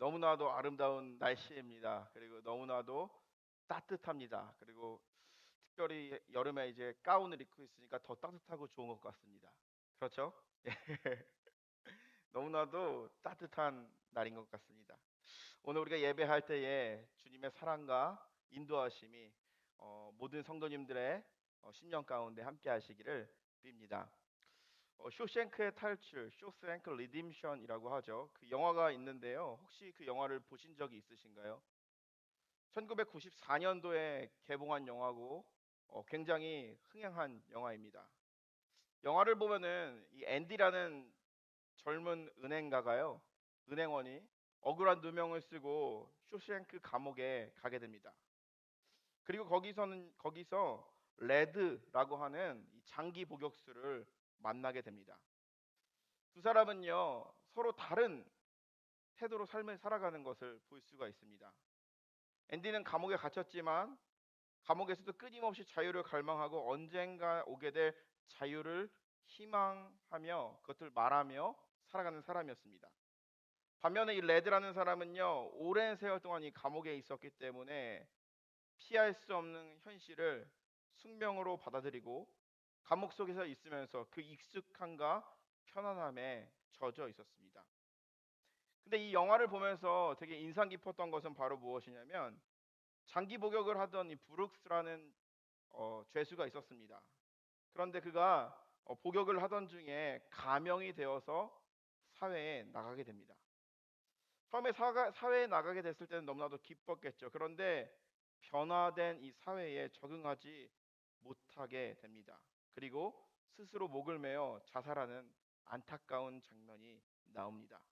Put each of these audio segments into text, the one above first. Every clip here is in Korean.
너무나도 아름다운 날씨입니다. 그리고 너무나도 따뜻합니다. 그리고 특별히 여름에 이제 가운을 입고 있으니까 더 따뜻하고 좋은 것 같습니다. 그렇죠? 너무나도 따뜻한 날인 것 같습니다. 오늘 우리가 예배할 때에 주님의 사랑과 인도하심이 모든 성도님들의 심령 가운데 함께 하시기를 빕니다. 쇼생크의 탈출, 쇼생크 리dim션이라고 하죠. 그 영화가 있는데요. 혹시 그 영화를 보신 적이 있으신가요? 1994년도에 개봉한 영화고 굉장히 흥행한 영화입니다. 영화를 보면은 이 앤디라는 젊은 은행가가요. 은행원이 억울한 누명을 쓰고 쇼생크 감옥에 가게 됩니다. 그리고 거기서 레드라고 하는 이 장기 복역수를 만나게 됩니다. 두 사람은요 서로 다른 태도로 삶을 살아가는 것을 볼 수가 있습니다. 앤디는 감옥에 갇혔지만 감옥에서도 끊임없이 자유를 갈망하고 언젠가 오게 될 자유를 희망하며 그것을 말하며 살아가는 사람이었습니다. 반면에 이 레드라는 사람은요 오랜 세월 동안 이 감옥에 있었기 때문에 피할 수 없는 현실을 숙명으로 받아들이고 감옥 속에서 있으면서 그 익숙함과 편안함에 젖어 있었습니다. 근데 이 영화를 보면서 되게 인상 깊었던 것은 바로 무엇이냐면 장기 복역을 하던 이 브룩스라는 죄수가 있었습니다. 그런데 그가 복역을 하던 중에 감형이 되어서 사회에 나가게 됩니다. 처음에 사회에 나가게 됐을 때는 너무나도 기뻤겠죠. 그런데 변화된 이 사회에 적응하지 못하게 됩니다. 그리고 스스로 목을 매어 자살하는 안타까운 장면이 나옵니다.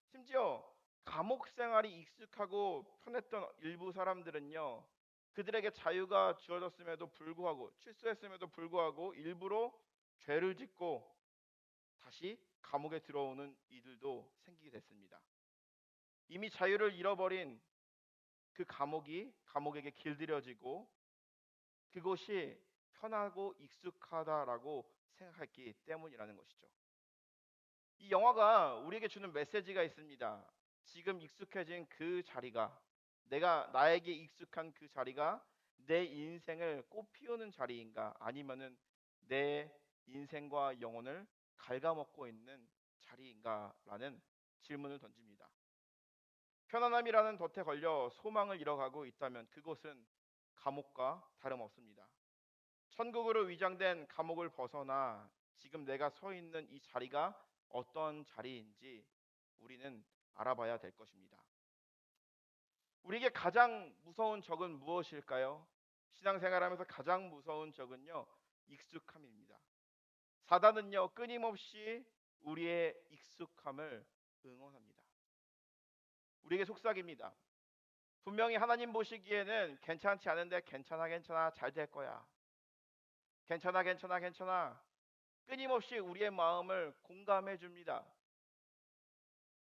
심지어 감옥 생활이 익숙하고 편했던 일부 사람들은요, 그들에게 자유가 주어졌음에도 불구하고, 출소했음에도 불구하고 일부러 죄를 짓고 다시 감옥에 들어오는 이들도 생기게 됐습니다. 이미 자유를 잃어버린 그 감옥에게 길들여지고 그곳이 편하고 익숙하다라고 생각했기 때문이라는 것이죠. 이 영화가 우리에게 주는 메시지가 있습니다. 지금 익숙해진 그 자리가 나에게 익숙한 그 자리가 내 인생을 꽃피우는 자리인가 아니면은 내 인생과 영혼을 갉아먹고 있는 자리인가라는 질문을 던집니다. 편안함이라는 덫에 걸려 소망을 잃어가고 있다면 그곳은 감옥과 다름없습니다. 천국으로 위장된 감옥을 벗어나 지금 내가 서 있는 이 자리가 어떤 자리인지 우리는 알아봐야 될 것입니다. 우리에게 가장 무서운 적은 무엇일까요? 신앙생활하면서 가장 무서운 적은요, 익숙함입니다. 사단은요, 끊임없이 우리의 익숙함을 응원합니다. 우리에게 속삭입니다. 분명히 하나님 보시기에는 괜찮지 않은데 괜찮아 괜찮아 잘 될 거야. 괜찮아 괜찮아 괜찮아. 끊임없이 우리의 마음을 공감해 줍니다.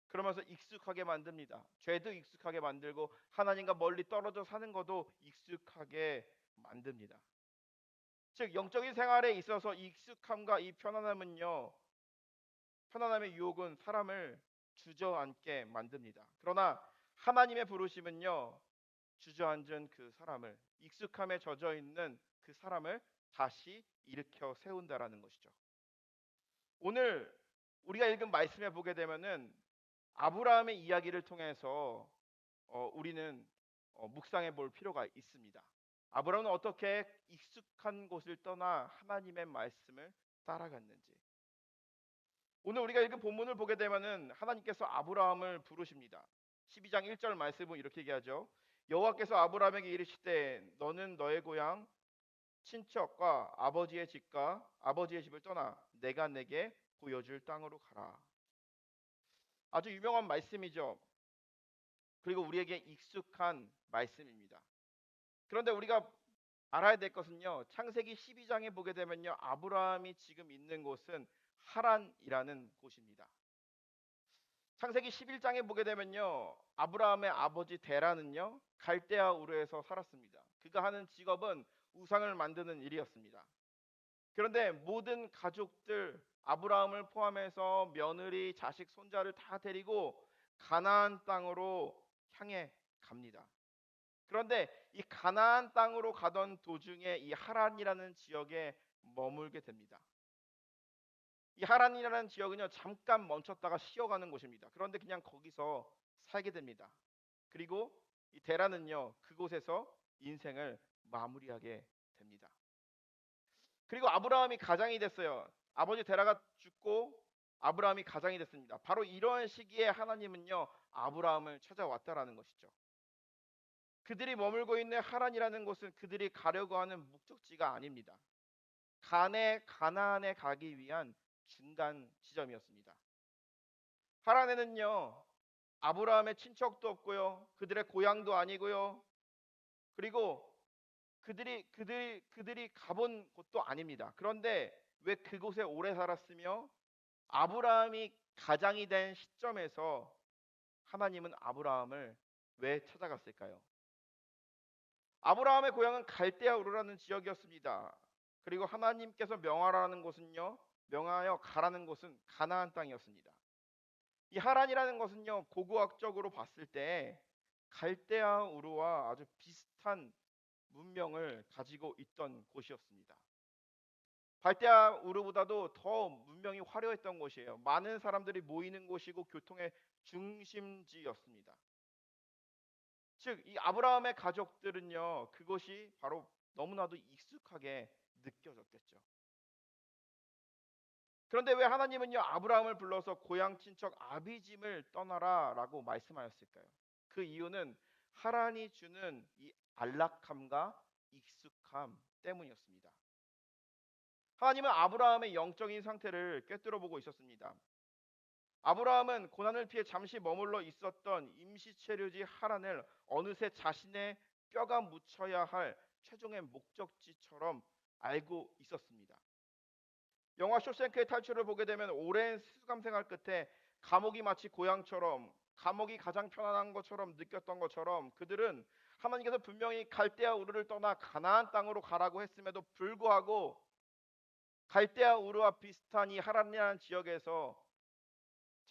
그러면서 익숙하게 만듭니다. 죄도 익숙하게 만들고 하나님과 멀리 떨어져 사는 것도 익숙하게 만듭니다. 즉 영적인 생활에 있어서 익숙함과 이 편안함의 유혹은 사람을 주저앉게 만듭니다. 그러나 하나님의 부르심은요, 주저앉은 그 사람을, 익숙함에 젖어 있는 그 사람을 다시 일으켜 세운다라는 것이죠. 오늘 우리가 읽은 말씀에 보게 되면은 아브라함의 이야기를 통해서 우리는 묵상해 볼 필요가 있습니다. 아브라함은 어떻게 익숙한 곳을 떠나 하나님의 말씀을 따라갔는지. 오늘 우리가 읽은 본문을 보게 되면은 하나님께서 아브라함을 부르십니다. 12장 1절 말씀은 이렇게 얘기하죠. 여호와께서 아브라함에게 이르시되 너는 너의 고향 친척과 아버지의 집을 떠나 내가 내게 보여줄 땅으로 가라. 아주 유명한 말씀이죠. 그리고 우리에게 익숙한 말씀입니다. 그런데 우리가 알아야 될 것은요. 창세기 12장에 보게 되면요. 아브라함이 지금 있는 곳은 하란이라는 곳입니다. 창세기 11장에 보게 되면요. 아브라함의 아버지 데라는요. 갈대아 우르에서 살았습니다. 그가 하는 직업은 우상을 만드는 일이었습니다. 그런데 모든 가족들 아브라함을 포함해서 며느리, 자식, 손자를 다 데리고 가나안 땅으로 향해 갑니다. 그런데 이 가나안 땅으로 가던 도중에 이 하란이라는 지역에 머물게 됩니다. 이 하란이라는 지역은요, 잠깐 멈췄다가 쉬어가는 곳입니다. 그런데 그냥 거기서 살게 됩니다. 그리고 이 데라는요, 그곳에서 인생을 마무리하게 됩니다. 그리고 아브라함이 가장이 됐어요. 아버지 데라가 죽고 아브라함이 가장이 됐습니다. 바로 이런 시기에 하나님은요, 아브라함을 찾아왔다라는 것이죠. 그들이 머물고 있는 하란이라는 곳은 그들이 가려고 하는 목적지가 아닙니다. 가나안에 가기 위한 중간 지점이었습니다. 하란에는요, 아브라함의 친척도 없고요, 그들의 고향도 아니고요, 그리고 그들이 가본 곳도 아닙니다. 그런데 왜 그곳에 오래 살았으며 아브라함이 가장이 된 시점에서 하나님은 아브라함을 왜 찾아갔을까요? 아브라함의 고향은 갈대아 우르라는 지역이었습니다. 그리고 하나님께서 명하라는 곳은요, 명하여 가라는 곳은 가나안 땅이었습니다. 이 하란이라는 것은요, 고고학적으로 봤을 때 갈대아 우르와 아주 비슷한 문명을 가지고 있던 곳이었습니다. 갈대아 우르보다도 더 문명이 화려했던 곳이에요. 많은 사람들이 모이는 곳이고 교통의 중심지였습니다. 즉, 이 아브라함의 가족들은요, 그것이 바로 너무나도 익숙하게 느껴졌겠죠. 그런데 왜 하나님은요, 아브라함을 불러서 고향 친척 아비짐을 떠나라라고 말씀하셨을까요? 그 이유는 하란이 주는 이 안락함과 익숙함 때문이었습니다. 하나님은 아브라함의 영적인 상태를 꿰뚫어 보고 있었습니다. 아브라함은 고난을 피해 잠시 머물러 있었던 임시체류지 하란을 어느새 자신의 뼈가 묻혀야 할 최종의 목적지처럼 알고 있었습니다. 영화 쇼생크의 탈출을 보게 되면 오랜 수감 생활 끝에 감옥이 마치 고향처럼, 감옥이 가장 편안한 것처럼 느꼈던 것처럼 그들은 하나님께서 분명히 갈대아 우르를 떠나 가나안 땅으로 가라고 했음에도 불구하고 갈대아 우르와 비슷한 이 하란이라는 지역에서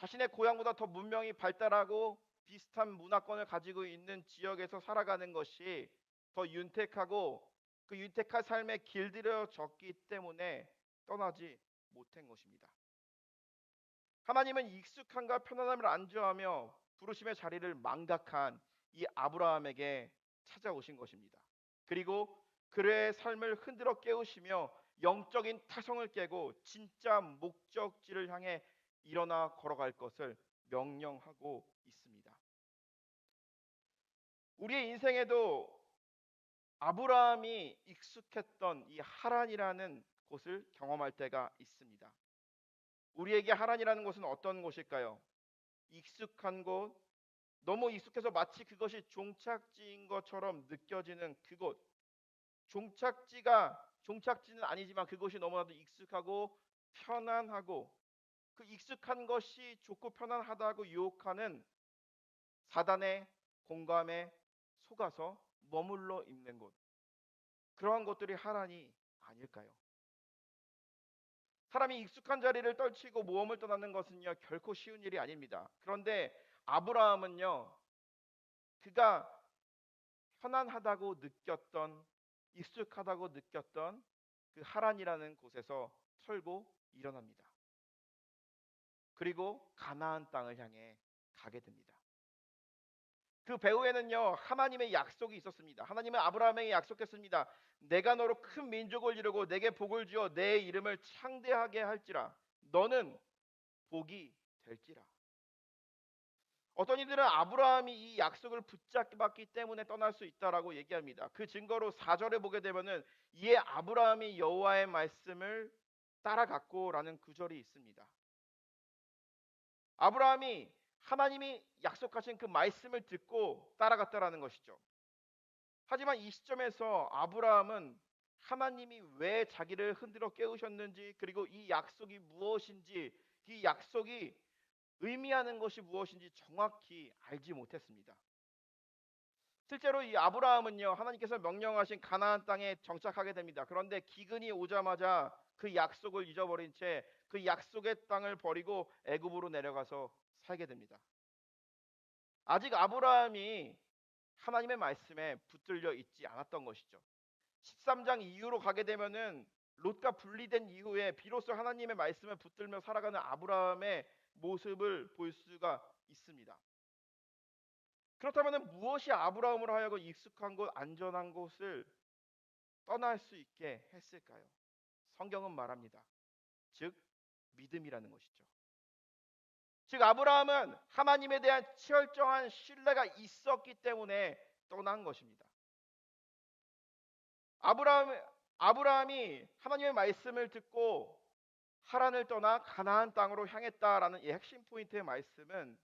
자신의 고향보다 더 문명이 발달하고 비슷한 문화권을 가지고 있는 지역에서 살아가는 것이 더 윤택하고 그 윤택한 삶에 길들여졌기 때문에 떠나지 못한 것입니다. 하나님은 익숙함과 편안함을 안주하며 부르심의 자리를 망각한 이 아브라함에게 찾아오신 것입니다. 그리고 그의 삶을 흔들어 깨우시며 영적인 타성을 깨고 진짜 목적지를 향해 일어나 걸어갈 것을 명령하고 있습니다. 우리의 인생에도 아브라함이 익숙했던 이 하란이라는 곳을 경험할 때가 있습니다. 우리에게 하란이라는 곳은 어떤 곳일까요? 익숙한 곳, 너무 익숙해서 마치 그것이 종착지인 것처럼 느껴지는 그곳. 종착지는 아니지만 그것이 너무나도 익숙하고 편안하고 그 익숙한 것이 좋고 편안하다고 유혹하는 사단의 공감에 속아서 머물러 있는 곳. 그러한 것들이 하란이 아닐까요? 사람이 익숙한 자리를 떨치고 모험을 떠나는 것은요, 결코 쉬운 일이 아닙니다. 그런데 아브라함은요, 그가 편안하다고 느꼈던, 익숙하다고 느꼈던 그 하란이라는 곳에서 털고 일어납니다. 그리고 가나안 땅을 향해 가게 됩니다. 그 배후에는요, 하나님의 약속이 있었습니다. 하나님은 아브라함에게 약속했습니다. 내가 너로 큰 민족을 이루고 내게 복을 주어 내 이름을 창대하게 할지라. 너는 복이 될지라. 어떤 이들은 아브라함이 이 약속을 붙잡았기 때문에 떠날 수 있다라고 얘기합니다. 그 증거로 4절에 보게 되면은 이에 아브라함이 여호와의 말씀을 따라갔고라는 구절이 있습니다. 아브라함이 하나님이 약속하신 그 말씀을 듣고 따라갔다라는 것이죠. 하지만 이 시점에서 아브라함은 하나님이 왜 자기를 흔들어 깨우셨는지, 그리고 이 약속이 무엇인지, 이 약속이 의미하는 것이 무엇인지 정확히 알지 못했습니다. 실제로 이 아브라함은요, 하나님께서 명령하신 가나안 땅에 정착하게 됩니다. 그런데 기근이 오자마자 그 약속을 잊어버린 채 그 약속의 땅을 버리고 애굽으로 내려가서 살게 됩니다. 아직 아브라함이 하나님의 말씀에 붙들려 있지 않았던 것이죠. 13장 이후로 가게 되면은 롯과 분리된 이후에 비로소 하나님의 말씀을 붙들며 살아가는 아브라함의 모습을 볼 수가 있습니다. 그렇다면 무엇이 아브라함으로 하여금 익숙한 곳, 안전한 곳을 떠날 수 있게 했을까요? 성경은 말합니다. 즉 믿음이라는 것이죠. 즉 아브라함은 하나님에 대한 철저한 신뢰가 있었기 때문에 떠난 것입니다. 아브라함 아브라함이 하나님의 말씀을 듣고 하란을 떠나 가나안 땅으로 향했다라는 이 핵심 포인트의 말씀은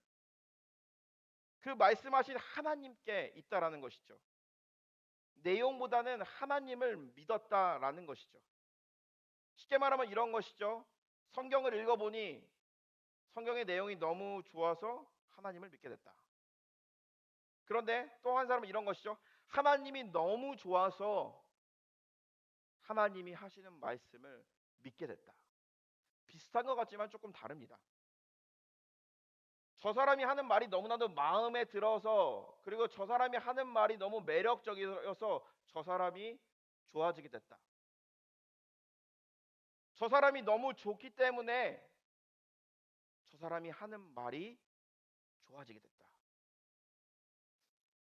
그 말씀하신 하나님께 있다라는 것이죠. 내용보다는 하나님을 믿었다라는 것이죠. 쉽게 말하면 이런 것이죠. 성경을 읽어보니 성경의 내용이 너무 좋아서 하나님을 믿게 됐다. 그런데 또 한 사람은 이런 것이죠. 하나님이 너무 좋아서 하나님이 하시는 말씀을 믿게 됐다. 비슷한 것 같지만 조금 다릅니다. 저 사람이 하는 말이 너무나도 마음에 들어서 그리고 저 사람이 하는 말이 너무 매력적이어서 저 사람이 좋아지게 됐다. 저 사람이 너무 좋기 때문에 저 사람이 하는 말이 좋아지게 됐다.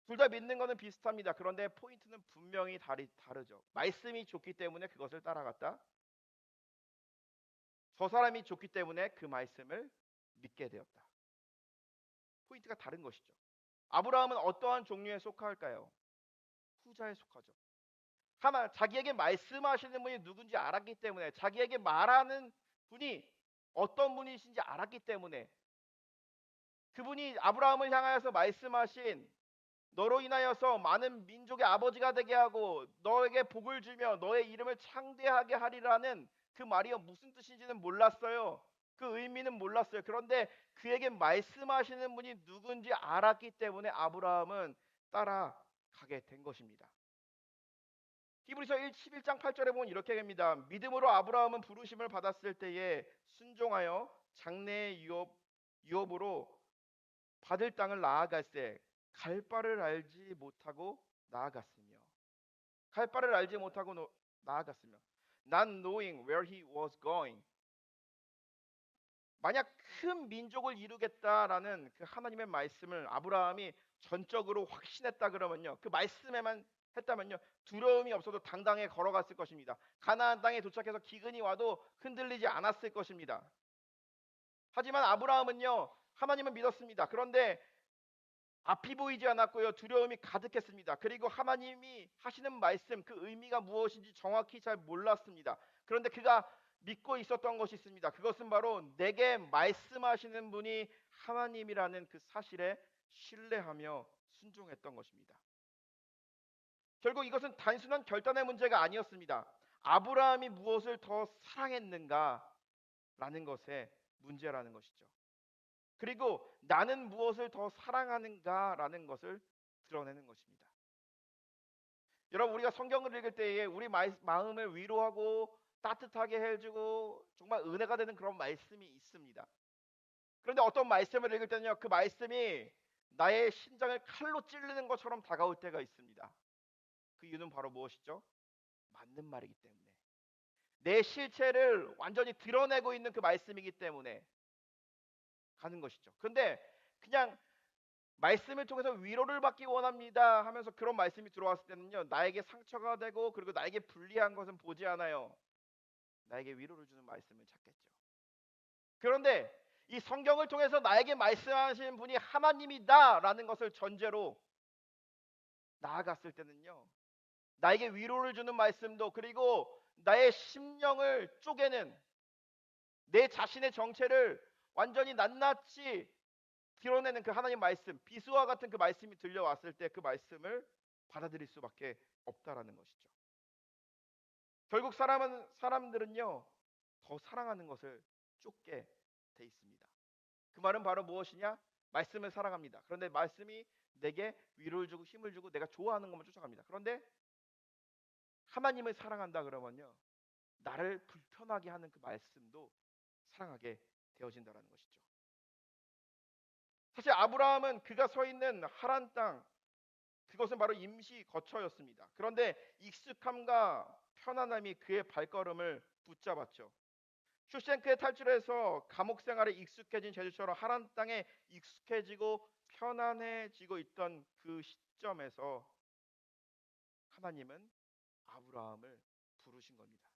둘 다 믿는 것은 비슷합니다. 그런데 포인트는 분명히 다르죠. 말씀이 좋기 때문에 그것을 따라갔다. 저 사람이 좋기 때문에 그 말씀을 믿게 되었다. 포인트가 다른 것이죠. 아브라함은 어떠한 종류에 속할까요? 후자에 속하죠. 하나 자기에게 말씀하시는 분이 누군지 알았기 때문에 자기에게 말하는 분이 어떤 분이신지 알았기 때문에 그분이 아브라함을 향하여서 말씀하신 너로 인하여서 많은 민족의 아버지가 되게 하고 너에게 복을 주며 너의 이름을 창대하게 하리라는 그 말이 무슨 뜻인지는 몰랐어요. 그 의미는 몰랐어요. 그런데 그에게 말씀하시는 분이 누군지 알았기 때문에 아브라함은 따라가게 된 것입니다. 히브리서 11장 8절에 보면 이렇게 됩니다. 믿음으로 아브라함은 부르심을 받았을 때에 순종하여 장래의 유업으로 받을 땅을 나아갈새 갈 바를 알지 못하고 나아갔으며 갈 바를 알지 못하고 나아갔으며 not knowing where he was going. 만약 큰 민족을 이루겠다라는 그 하나님의 말씀을 아브라함이 전적으로 확신했다 그러면요, 그 말씀에만 했다면요, 두려움이 없어도 당당히 걸어갔을 것입니다. 가나안 땅에 도착해서 기근이 와도 흔들리지 않았을 것입니다. 하지만 아브라함은요, 하나님을 믿었습니다. 그런데 앞이 보이지 않았고요, 두려움이 가득했습니다. 그리고 하나님이 하시는 말씀 그 의미가 무엇인지 정확히 잘 몰랐습니다. 그런데 그가 믿고 있었던 것이 있습니다. 그것은 바로 내게 말씀하시는 분이 하나님이라는 그 사실에 신뢰하며 순종했던 것입니다. 결국 이것은 단순한 결단의 문제가 아니었습니다. 아브라함이 무엇을 더 사랑했는가라는 것의 문제라는 것이죠. 그리고 나는 무엇을 더 사랑하는가라는 것을 드러내는 것입니다. 여러분, 우리가 성경을 읽을 때에 우리 마음을 위로하고 따뜻하게 해주고 정말 은혜가 되는 그런 말씀이 있습니다. 그런데 어떤 말씀을 읽을 때는요, 그 말씀이 나의 심장을 칼로 찌르는 것처럼 다가올 때가 있습니다. 그 이유는 바로 무엇이죠? 맞는 말이기 때문에, 내 실체를 완전히 드러내고 있는 그 말씀이기 때문에 가는 것이죠. 근데 그냥 말씀을 통해서 위로를 받기 원합니다 하면서 그런 말씀이 들어왔을 때는요, 나에게 상처가 되고 그리고 나에게 불리한 것은 보지 않아요. 나에게 위로를 주는 말씀을 찾겠죠. 그런데 이 성경을 통해서 나에게 말씀하시는 분이 하나님이다라는 것을 전제로 나아갔을 때는요, 나에게 위로를 주는 말씀도 그리고 나의 심령을 쪼개는 내 자신의 정체를 완전히 낱낱이 드러내는 그 하나님 말씀, 비수와 같은 그 말씀이 들려왔을 때 그 말씀을 받아들일 수밖에 없다라는 것이죠. 결국 사람들은요, 더 사랑하는 것을 쫓게 돼 있습니다. 그 말은 바로 무엇이냐? 말씀을 사랑합니다. 그런데 말씀이 내게 위로를 주고 힘을 주고 내가 좋아하는 것만 쫓아갑니다. 그런데 하나님을 사랑한다 그러면요, 나를 불편하게 하는 그 말씀도 사랑하게 되어진다라는 것이죠. 사실 아브라함은 그가 서 있는 하란 땅, 그것은 바로 임시 거처였습니다. 그런데 익숙함과 편안함이 그의 발걸음을 붙잡았죠. 슈생크에 탈출해서 감옥 생활에 익숙해진 제주처럼 하란 땅에 익숙해지고 편안해지고 있던 그 시점에서 하나님은 아브라함을 부르신 겁니다.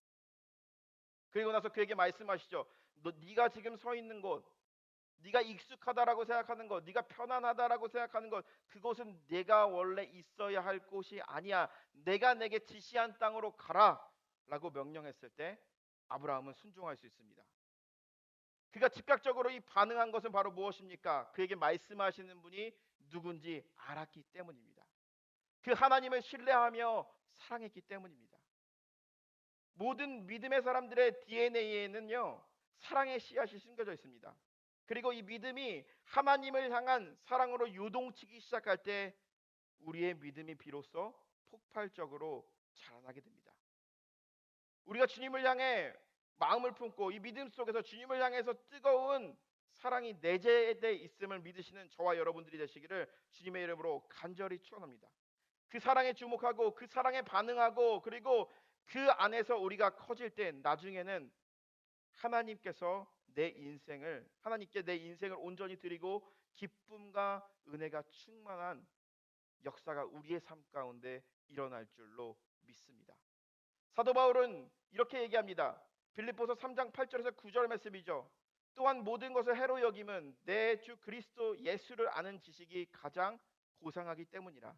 그리고 나서 그에게 말씀하시죠. 네가 지금 서 있는 곳, 네가 익숙하다라고 생각하는 것, 네가 편안하다라고 생각하는 것, 그곳은 내가 원래 있어야 할 곳이 아니야. 내가 내게 지시한 땅으로 가라라고 명령했을 때 아브라함은 순종할 수 있습니다. 그가 즉각적으로 이 반응한 것은 바로 무엇입니까? 그에게 말씀하시는 분이 누군지 알았기 때문입니다. 그 하나님을 신뢰하며 사랑했기 때문입니다. 모든 믿음의 사람들의 DNA에는요, 사랑의 씨앗이 심겨져 있습니다. 그리고 이 믿음이 하나님을 향한 사랑으로 요동치기 시작할 때 우리의 믿음이 비로소 폭발적으로 자라나게 됩니다. 우리가 주님을 향해 마음을 품고 이 믿음 속에서 주님을 향해서 뜨거운 사랑이 내재되어 있음을 믿으시는 저와 여러분들이 되시기를 주님의 이름으로 간절히 축원합니다. 그 사랑에 주목하고 그 사랑에 반응하고 그리고 그 안에서 우리가 커질 때 나중에는 하나님께서 하나님께 내 인생을 온전히 드리고 기쁨과 은혜가 충만한 역사가 우리의 삶 가운데 일어날 줄로 믿습니다. 사도 바울은 이렇게 얘기합니다. 빌립보서 3장 8절에서 9절 말씀이죠. 또한 모든 것을 해로 여김은 내 주 그리스도 예수를 아는 지식이 가장 고상하기 때문이라.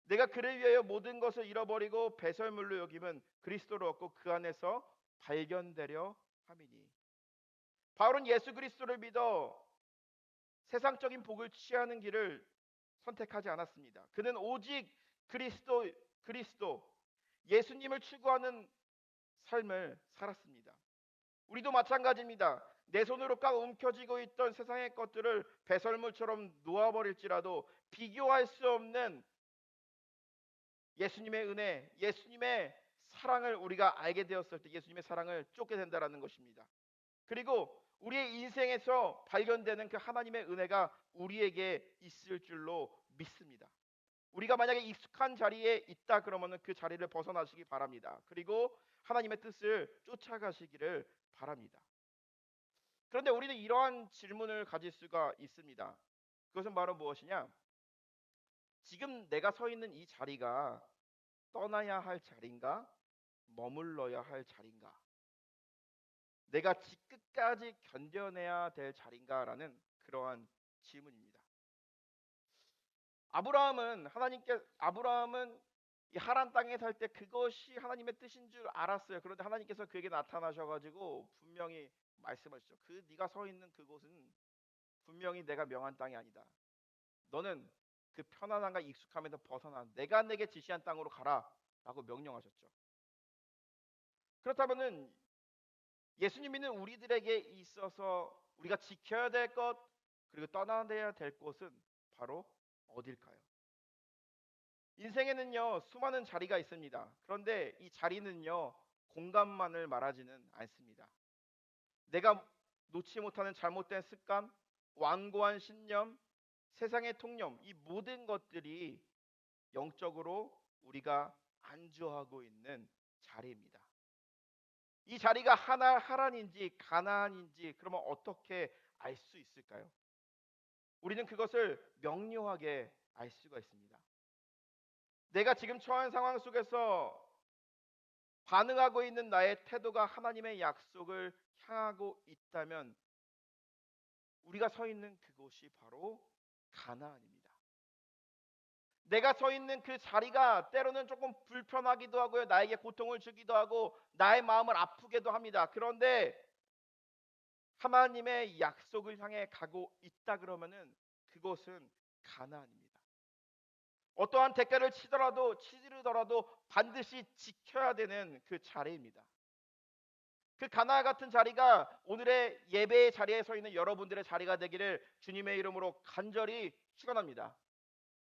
내가 그를 위하여 모든 것을 잃어버리고 배설물로 여김은 그리스도를 얻고 그 안에서 발견되려 함이니. 바울은 예수 그리스도를 믿어 세상적인 복을 취하는 길을 선택하지 않았습니다. 그는 오직 그리스도 예수님을 추구하는 삶을 살았습니다. 우리도 마찬가지입니다. 내 손으로 꽉 움켜쥐고 있던 세상의 것들을 배설물처럼 놓아버릴지라도 비교할 수 없는 예수님의 은혜, 예수님의 사랑을 우리가 알게 되었을 때 예수님의 사랑을 쫓게 된다는 것입니다. 그리고 우리의 인생에서 발견되는 그 하나님의 은혜가 우리에게 있을 줄로 믿습니다. 우리가 만약에 익숙한 자리에 있다 그러면은 그 자리를 벗어나시기 바랍니다. 그리고 하나님의 뜻을 쫓아가시기를 바랍니다. 그런데 우리는 이러한 질문을 가질 수가 있습니다. 그것은 바로 무엇이냐? 지금 내가 서 있는 이 자리가 떠나야 할 자리인가? 머물러야 할 자리인가? 내가 끝까지 견뎌내야 될 자리인가라는 그러한 질문입니다. 아브라함은 이 하란 땅에 살 때 그것이 하나님의 뜻인 줄 알았어요. 그런데 하나님께서 그에게 나타나셔가지고 분명히 말씀하시죠. 네가 서 있는 그곳은 분명히 내가 명한 땅이 아니다. 너는 그 편안함과 익숙함에서 벗어나 내가 내게 지시한 땅으로 가라라고 명령하셨죠. 그렇다면은 예수님 믿는 우리들에게 있어서 우리가 지켜야 될 것 그리고 떠나야 될 곳은 바로 어딜까요? 인생에는요 수많은 자리가 있습니다. 그런데 이 자리는요 공간만을 말하지는 않습니다. 내가 놓지 못하는 잘못된 습관, 완고한 신념, 세상의 통념, 이 모든 것들이 영적으로 우리가 안주하고 있는 자리입니다. 이 자리가 하란인지 가나안인지 그러면 어떻게 알 수 있을까요? 우리는 그것을 명료하게 알 수가 있습니다. 내가 지금 처한 상황 속에서 반응하고 있는 나의 태도가 하나님의 약속을 향하고 있다면 우리가 서 있는 그곳이 바로 가나안입니다. 내가 서 있는 그 자리가 때로는 조금 불편하기도 하고요. 나에게 고통을 주기도 하고 나의 마음을 아프게도 합니다. 그런데 하나님의 약속을 향해 가고 있다 그러면은 그곳은 가나안입니다. 어떠한 대가를 치르더라도 반드시 지켜야 되는 그 자리입니다. 그 가나안 같은 자리가 오늘의 예배의 자리에 서 있는 여러분들의 자리가 되기를 주님의 이름으로 간절히 축원합니다.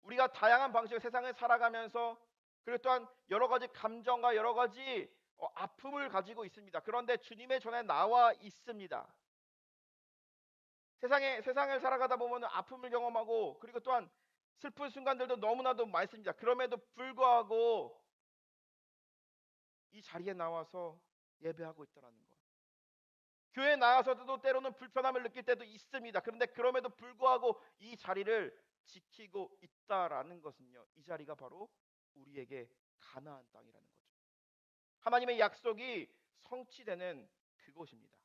우리가 다양한 방식의 세상을 살아가면서 그리고 또한 여러 가지 감정과 여러 가지 아픔을 가지고 있습니다. 그런데 주님의 전에 나와 있습니다. 세상을 살아가다 보면 아픔을 경험하고 그리고 또한 슬픈 순간들도 너무나도 많습니다. 그럼에도 불구하고 이 자리에 나와서 예배하고 있다라는 것. 교회에 나와서도 때로는 불편함을 느낄 때도 있습니다. 그런데 그럼에도 불구하고 이 자리를 지키고 있다라는 것은요. 이 자리가 바로 우리에게 가나안 땅이라는 거죠. 하나님의 약속이 성취되는 그곳입니다.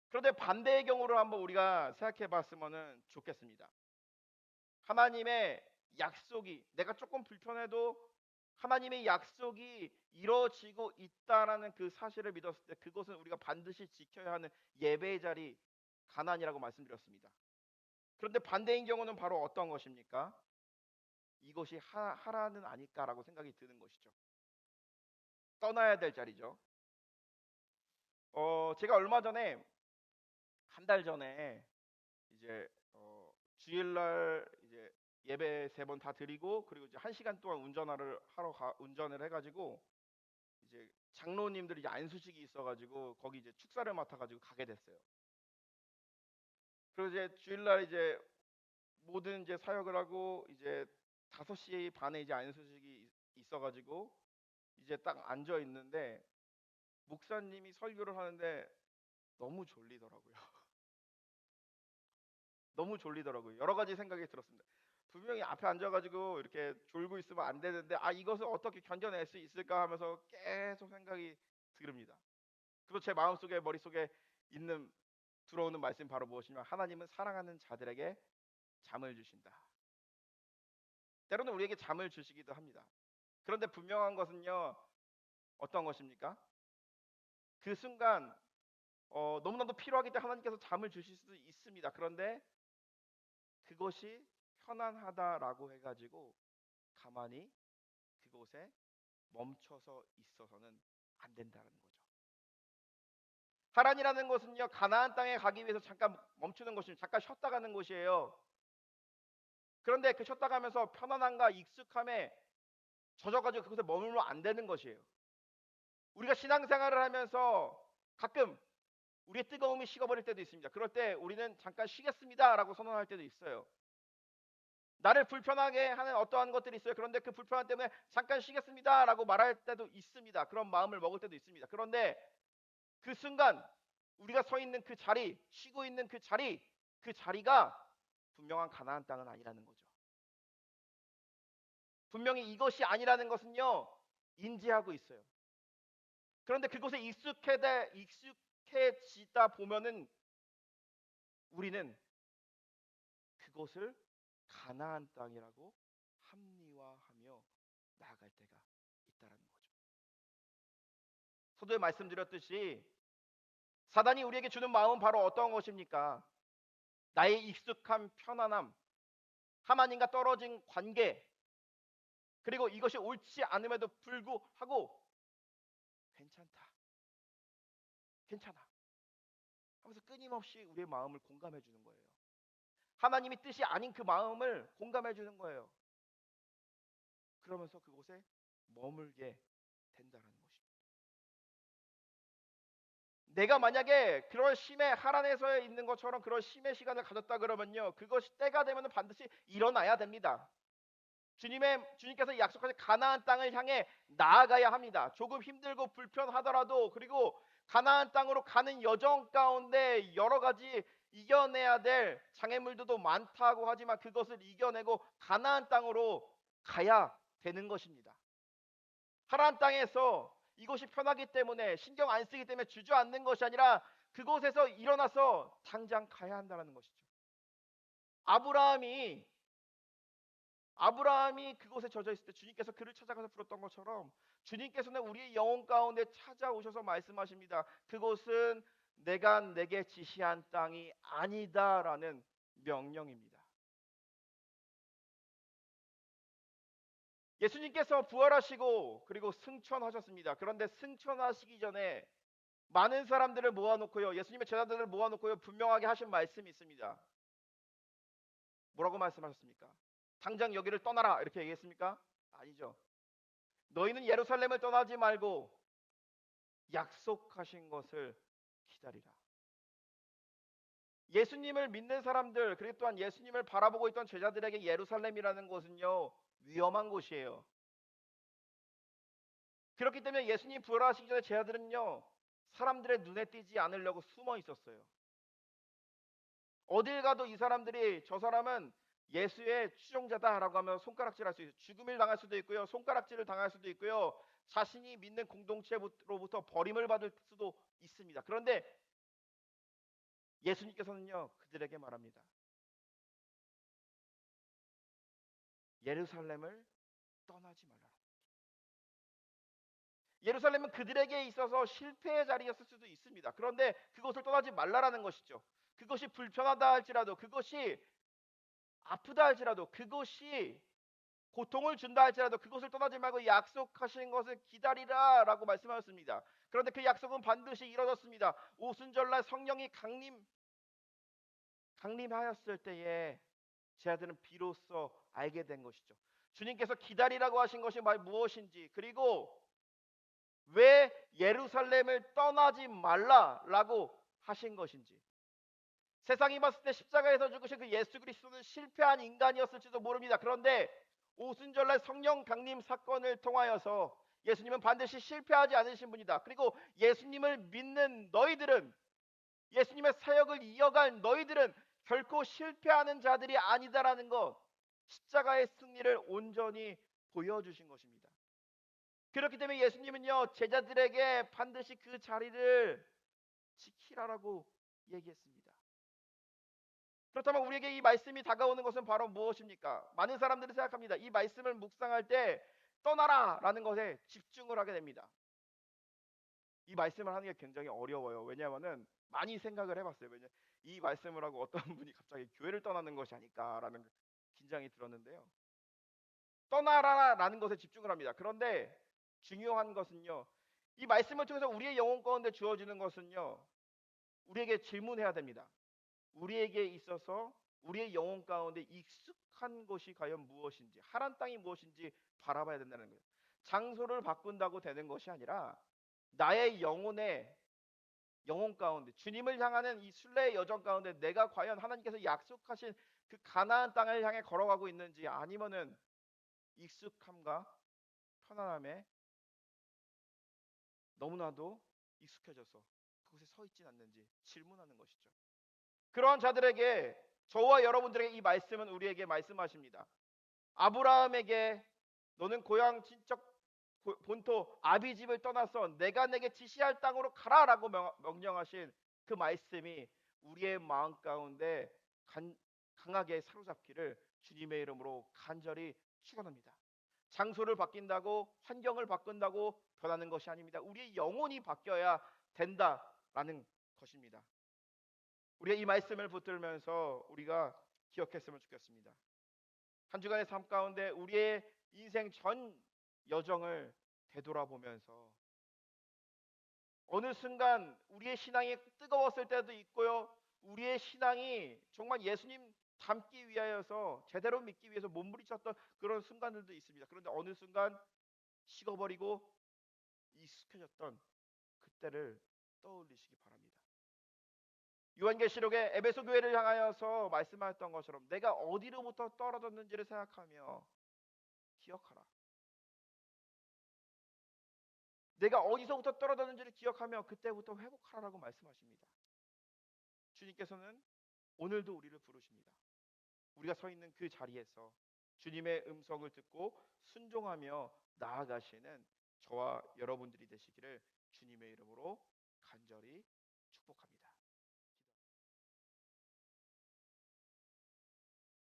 그런데 반대의 경우를 한번 우리가 생각해 봤으면 좋겠습니다. 하나님의 약속이 내가 조금 불편해도 하나님의 약속이 이루어지고 있다라는 그 사실을 믿었을 때 그것은 우리가 반드시 지켜야 하는 예배의 자리 가나안이라고 말씀드렸습니다. 그런데 반대인 경우는 바로 어떤 것입니까? 이것이 하라는 아닐까라고 생각이 드는 것이죠. 떠나야 될 자리죠. 제가 얼마 전에 한 달 전에 이제 주일날 이제 예배 3번 다 드리고 그리고 이제 1시간 동안 운전을 해가지고 이제 장로님들이 이제 안수식이 있어가지고 거기 이제 축사를 맡아가지고 가게 됐어요. 그리고 이제 주일날 이제 모든 이제 사역을 하고 이제 5시 반에 이제 안수식이 있어가지고 이제 딱 앉아 있는데 목사님이 설교를 하는데 너무 졸리더라고요. 너무 졸리더라고요. 여러 가지 생각이 들었습니다. 분명히 앞에 앉아가지고 이렇게 졸고 있으면 안 되는데 이것을 어떻게 견뎌낼 수 있을까 하면서 계속 생각이 듭니다. 그리고 제 마음속에 머릿속에 있는 들어오는 말씀이 바로 무엇이냐면 하나님은 사랑하는 자들에게 잠을 주신다. 때로는 우리에게 잠을 주시기도 합니다. 그런데 분명한 것은요. 어떤 것입니까? 그 순간 너무나도 필요하기 때문에 하나님께서 잠을 주실 수도 있습니다. 그런데 그것이 편안하다라고 해가지고 가만히 그곳에 멈춰서 있어서는 안 된다는 거죠. 하란이라는 것은요 가나안 땅에 가기 위해서 잠깐 멈추는 것입니다. 잠깐 쉬었다 가는 곳이에요. 그런데 그 쉬었다 가면서 편안함과 익숙함에 젖어가지고 그곳에 머물면 안 되는 것이에요. 우리가 신앙생활을 하면서 가끔 우리의 뜨거움이 식어버릴 때도 있습니다. 그럴 때 우리는 잠깐 쉬겠습니다라고 선언할 때도 있어요. 나를 불편하게 하는 어떠한 것들이 있어요. 그런데 그 불편함 때문에 잠깐 쉬겠습니다라고 말할 때도 있습니다. 그런 마음을 먹을 때도 있습니다. 그런데 그 순간 우리가 서 있는 그 자리, 쉬고 있는 그 자리가 분명한 가나안 땅은 아니라는 거죠. 분명히 이것이 아니라는 것은요 인지하고 있어요. 그런데 그곳에 익숙해지다 보면은 우리는 그것을 가나안 땅이라고 합리화하며 나아갈 때가 있다라는 거죠. 서두에 말씀드렸듯이 사단이 우리에게 주는 마음은 바로 어떤 것입니까? 나의 익숙한 편안함, 하나님과 떨어진 관계, 그리고 이것이 옳지 않음에도 불구하고 괜찮다, 괜찮아 하면서 끊임없이 우리의 마음을 공감해 주는 거예요. 하나님이 뜻이 아닌 그 마음을 공감해 주는 거예요. 그러면서 그곳에 머물게 된다는 것입니다. 내가 만약에 그런 심의 하란에서 있는 것처럼 그런 심의 시간을 가졌다 그러면요 그것이 때가 되면 반드시 일어나야 됩니다. 주님께서 약속하신 가나안 땅을 향해 나아가야 합니다. 조금 힘들고 불편하더라도 그리고 가나안 땅으로 가는 여정 가운데 여러 가지 이겨내야 될 장애물들도 많다고 하지만 그것을 이겨내고 가나안 땅으로 가야 되는 것입니다. 하나안 땅에서 이것이 편하기 때문에 신경 안 쓰기 때문에 주저앉는 것이 아니라 그곳에서 일어나서 당장 가야 한다는 것이죠. 아브라함이 그곳에 젖어 있을 때 주님께서 그를 찾아가서 불렀던 것처럼 주님께서는 우리의 영혼 가운데 찾아오셔서 말씀하십니다. 그곳은 내가 내게 지시한 땅이 아니다라는 명령입니다. 예수님께서 부활하시고 그리고 승천하셨습니다. 그런데 승천하시기 전에 많은 사람들을 모아놓고요. 예수님의 제자들을 모아놓고요. 분명하게 하신 말씀이 있습니다. 뭐라고 말씀하셨습니까? 당장 여기를 떠나라 이렇게 얘기했습니까? 아니죠. 너희는 예루살렘을 떠나지 말고 약속하신 것을 기다리라. 예수님을 믿는 사람들 그리고 또한 예수님을 바라보고 있던 제자들에게 예루살렘이라는 곳은요 위험한 곳이에요. 그렇기 때문에 예수님 부활하시기 전에 제자들은요 사람들의 눈에 띄지 않으려고 숨어 있었어요. 어딜 가도 이 사람들이 저 사람은 예수의 추종자다라고 하면 손가락질할 수 있어요. 죽음을 당할 수도 있고요. 손가락질을 당할 수도 있고요. 자신이 믿는 공동체로부터 버림을 받을 수도 있습니다. 그런데 예수님께서는요 그들에게 말합니다. 예루살렘을 떠나지 말라. 예루살렘은 그들에게 있어서 실패의 자리였을 수도 있습니다. 그런데 그것을 떠나지 말라라는 것이죠. 그것이 불편하다 할지라도, 그것이 아프다 할지라도, 그것이 고통을 준다 할지라도 그것을 떠나지 말고 약속하신 것을 기다리라라고 말씀하셨습니다. 그런데 그 약속은 반드시 이루어졌습니다. 오순절날 성령이 강림하였을 때에 제 아들은 비로소 알게 된 것이죠. 주님께서 기다리라고 하신 것이 무엇인지, 그리고 왜 예루살렘을 떠나지 말라라고 하신 것인지. 세상이 봤을 때 십자가에서 죽으신 그 예수 그리스도는 실패한 인간이었을지도 모릅니다. 그런데 오순절날 성령 강림 사건을 통하여서 예수님은 반드시 실패하지 않으신 분이다. 그리고 예수님을 믿는 너희들은, 예수님의 사역을 이어갈 너희들은 결코 실패하는 자들이 아니다라는 것, 십자가의 승리를 온전히 보여주신 것입니다. 그렇기 때문에 예수님은요 제자들에게 반드시 그 자리를 지키라라고 얘기했습니다. 그렇다면 우리에게 이 말씀이 다가오는 것은 바로 무엇입니까? 많은 사람들이 생각합니다. 이 말씀을 묵상할 때 떠나라라는 것에 집중을 하게 됩니다. 이 말씀을 하는 게 굉장히 어려워요. 왜냐하면은 많이 생각을 해봤어요. 왜냐 이 말씀을 하고 어떤 분이 갑자기 교회를 떠나는 것이 아닐까라는 긴장이 들었는데요. 떠나라라는 것에 집중을 합니다. 그런데 중요한 것은요. 이 말씀을 통해서 우리의 영혼 가운데 주어지는 것은요. 우리에게 질문해야 됩니다. 우리에게 있어서 우리의 영혼 가운데 익숙한 것이 과연 무엇인지, 하란 땅이 무엇인지 바라봐야 된다는 거예요. 장소를 바꾼다고 되는 것이 아니라 나의 영혼 가운데 주님을 향하는 이 순례의 여정 가운데 내가 과연 하나님께서 약속하신 그 가나안 땅을 향해 걸어가고 있는지, 아니면은 익숙함과 편안함에 너무나도 익숙해져서 그곳에 서 있진 않는지 질문하는 것이죠. 그러한 자들에게, 저와 여러분들에게 이 말씀은 우리에게 말씀하십니다. 아브라함에게 너는 고향 친척 본토 아비집을 떠나서 내가 내게 지시할 땅으로 가라라고 명령하신 그 말씀이 우리의 마음 가운데 강하게 사로잡기를 주님의 이름으로 간절히 축원합니다. 장소를 바뀐다고, 환경을 바꾼다고 변하는 것이 아닙니다. 우리의 영혼이 바뀌어야 된다라는 것입니다. 우리가 이 말씀을 붙들면서 우리가 기억했으면 좋겠습니다. 한 주간의 삶 가운데 우리의 인생 전 여정을 되돌아보면서 어느 순간 우리의 신앙이 뜨거웠을 때도 있고요. 우리의 신앙이 정말 예수님 닮기 위하여서, 제대로 믿기 위해서 몸부림쳤던 그런 순간들도 있습니다. 그런데 어느 순간 식어버리고 익숙해졌던 그때를 떠올리시기 바랍니다. 요한계시록에 에베소 교회를 향하여서 말씀하였던 것처럼 내가 어디로부터 떨어졌는지를 생각하며 기억하라. 내가 어디서부터 떨어졌는지를 기억하며 그때부터 회복하라고 말씀하십니다. 주님께서는 오늘도 우리를 부르십니다. 우리가 서 있는 그 자리에서 주님의 음성을 듣고 순종하며 나아가시는 저와 여러분들이 되시기를 주님의 이름으로 간절히 축복합니다.